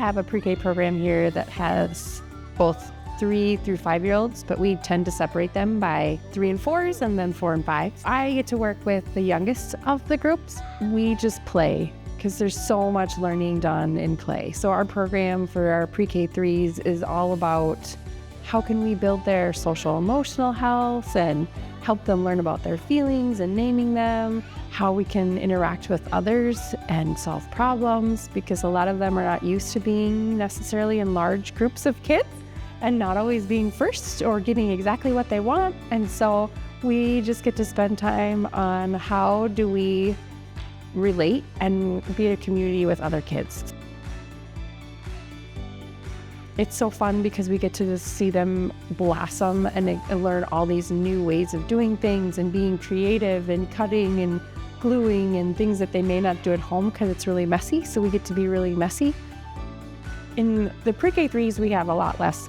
have a pre-K program here that has both 3 through 5-year-olds, but we tend to separate them by 3 and 4s and then 4 and 5. I get to work with the youngest of the groups. We just play because there's so much learning done in play. So our program for our pre-K 3s is all about how can we build their social emotional health and help them learn about their feelings and naming them, how we can interact with others and solve problems, because a lot of them are not used to being necessarily in large groups of kids and not always being first or getting exactly what they want. And so we just get to spend time on how do we relate and be a community with other kids. It's so fun because we get to just see them blossom and learn all these new ways of doing things and being creative and cutting and gluing and things that they may not do at home because it's really messy. So we get to be really messy. In the pre-K 3s, we have a lot less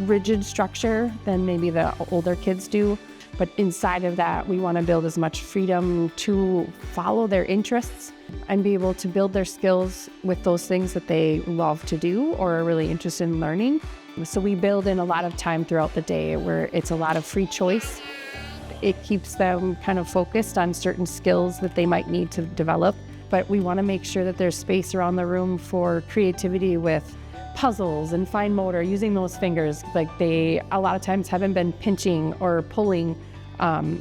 rigid structure than maybe the older kids do. But inside of that, we want to build as much freedom to follow their interests and be able to build their skills with those things that they love to do or are really interested in learning. So we build in a lot of time throughout the day where it's a lot of free choice. It keeps them kind of focused on certain skills that they might need to develop. But we want to make sure that there's space around the room for creativity with puzzles and fine motor, using those fingers. Like they a lot of times haven't been pinching or pulling,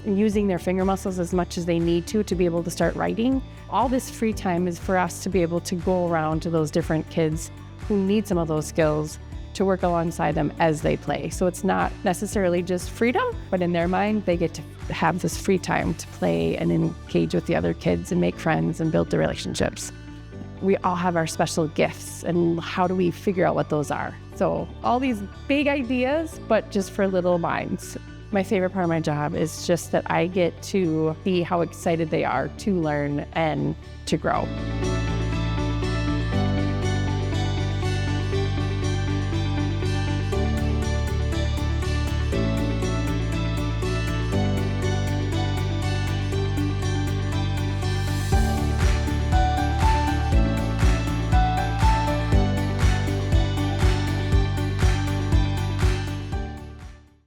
using their finger muscles as much as they need to be able to start writing. All this free time is for us to be able to go around to those different kids who need some of those skills to work alongside them as they play. So it's not necessarily just freedom, but in their mind, they get to have this free time to play and engage with the other kids and make friends and build the relationships. We all have our special gifts, and how do we figure out what those are? So all these big ideas, but just for little minds. My favorite part of my job is just that I get to see how excited they are to learn and to grow.